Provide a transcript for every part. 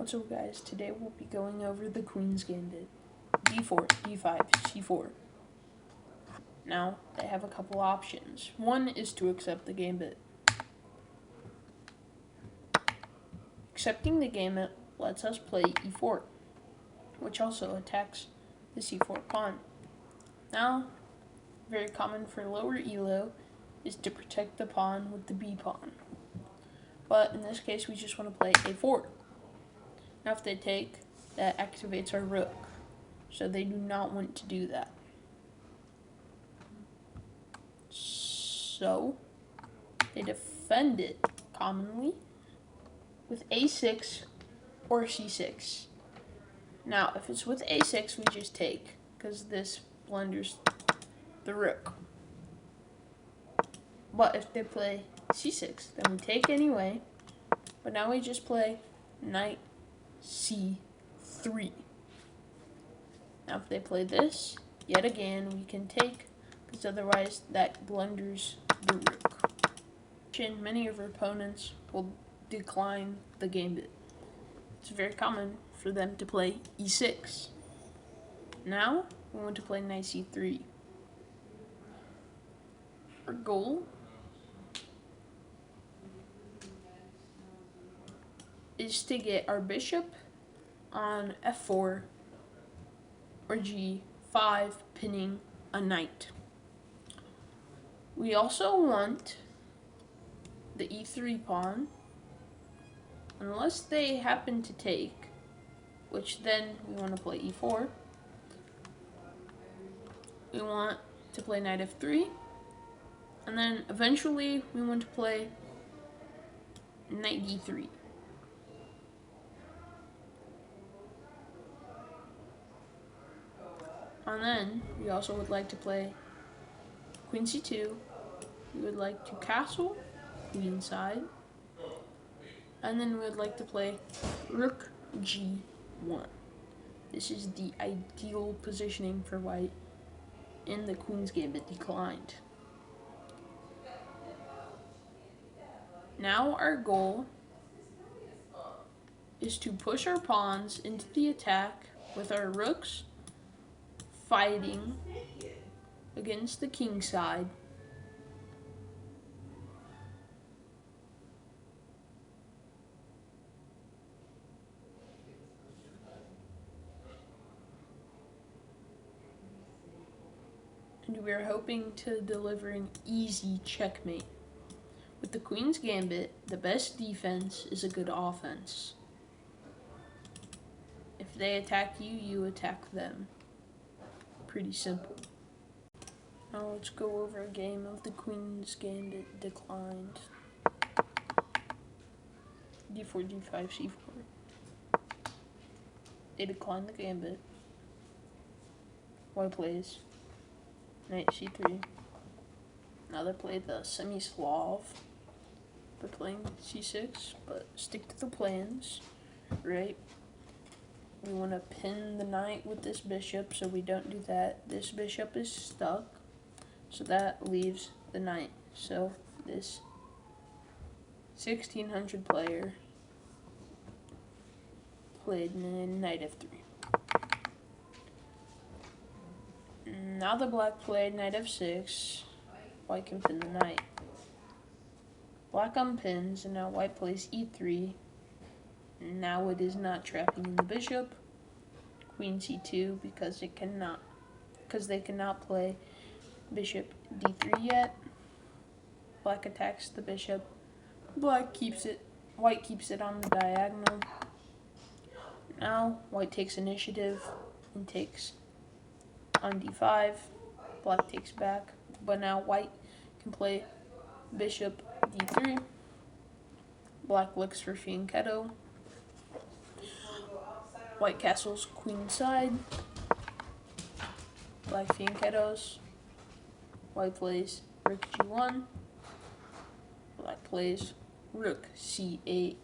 What's up, guys? Today we'll be going over the Queen's Gambit. D4, D5, C4. Now, they have a couple options. One is to accept the Gambit. Accepting the Gambit lets us play E4, which also attacks the C4 pawn. Now, very common for lower elo is to protect the pawn with the B pawn. But in this case, we just want to play A4. Now if they take, that activates our rook, so they do not want to do that. So they defend it commonly with A6 or C6. Now if it's with A6, we just take, because this blunders the rook. But if they play C6, then we take anyway, but now we just play knight C3. Now if they play this, yet again, we can take, because otherwise that blunders the rook. And many of our opponents will decline the Gambit. It's very common for them to play E6. Now, we want to play knight C3. Our goal is to get our bishop on F4 or G5, pinning a knight. We also want the E3 pawn, unless they happen to take, which then we want to play E4. We want to play knight F3, and then eventually we want to play knight D3. And then we also would like to play queen c2. We would like to castle queenside, and then we would like to play rook g1. This is the ideal positioning for white, and the Queen's Gambit declined. Now our goal is to push our pawns into the attack with our rooks fighting against the king side. And we are hoping to deliver an easy checkmate. With the Queen's Gambit, the best defense is a good offense. If they attack you, you attack them. Pretty simple. Now let's go over a game of the Queen's Gambit declined. D4, D5, C4. They declined the Gambit. White plays knight C3. Now they play the semi-Slav. They're playing C6, but stick to the plans, right? We want to pin the knight with this bishop, so we don't do that. This bishop is stuck, so that leaves the knight. So this 1600 player played knight F3. Now the black played knight F6. White can pin the knight. Black unpins, and now white plays E3. Now it is not trapping in the bishop. Queen C2 because they cannot play bishop D3 yet. Black attacks the bishop. White keeps it on the diagonal. Now white takes initiative and takes on D5. Black takes back, but now white can play bishop D3. Black looks for fianchetto. White castles queenside. Black fianchettos. White plays rook g1. Black plays rook c8.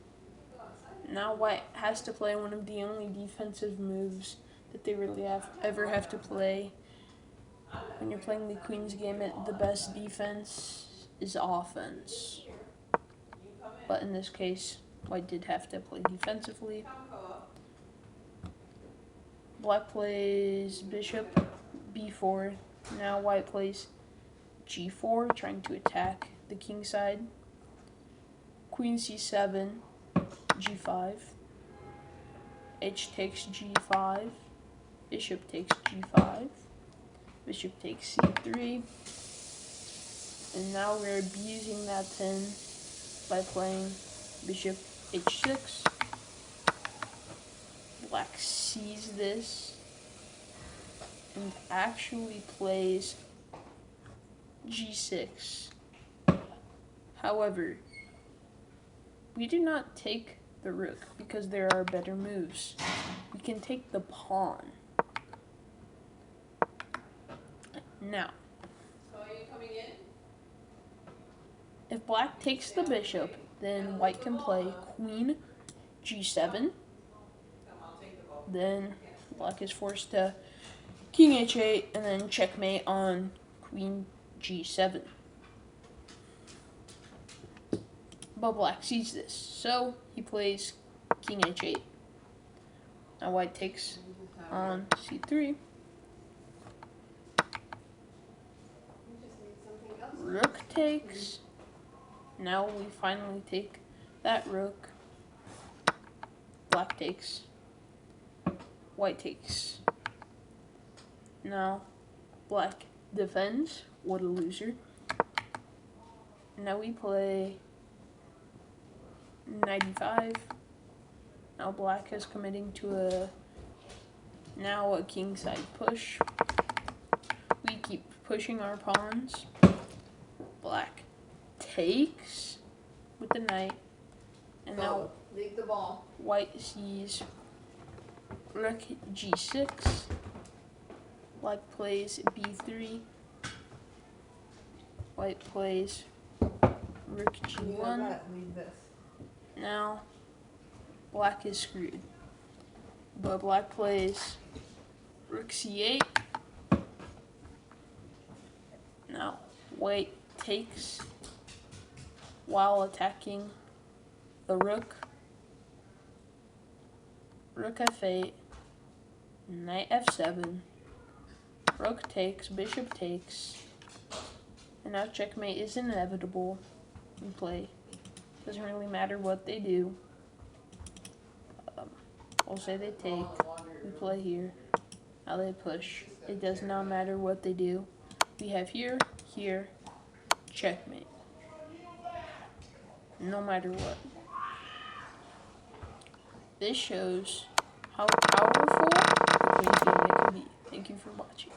Now white has to play one of the only defensive moves that they really ever have to play. When you're playing the Queen's Gambit, the best defense is offense. But in this case, white did have to play defensively. Black plays bishop b4. Now white plays g4, trying to attack the king side. Queen c7, g5. H takes g5. Bishop takes g5. Bishop takes c3. And now we're abusing that pin by playing bishop h6. Black sees this and actually plays g6. However, we do not take the rook because there are better moves. We can take the pawn. Now, So are you coming in? if black takes the bishop, then white can play queen g7. I'll take the ball. Then black is forced to king h8 and then checkmate on queen g7. But black sees this, so he plays king h8. Now white takes on c3. Rook takes. Now we finally take that rook. Black takes. White takes. Now black defends. What a loser. Now we play knight e5. Now black is committing to a kingside push. We keep pushing our pawns. Black takes with the knight, and now leave the ball. White sees rook g6. Black plays b3. White plays rook g1. Leave this. Now black is screwed. But black plays rook c8. Now white takes while attacking the rook. Rook f8. Knight f7. Rook takes. Bishop takes. And now checkmate is inevitable in play. Doesn't really matter what they do. We'll say they take. We play here. Now they push. It does not matter what they do. We have here, here, checkmate. No matter what. This shows how powerful the Queen's Gambit can be. Thank you for watching.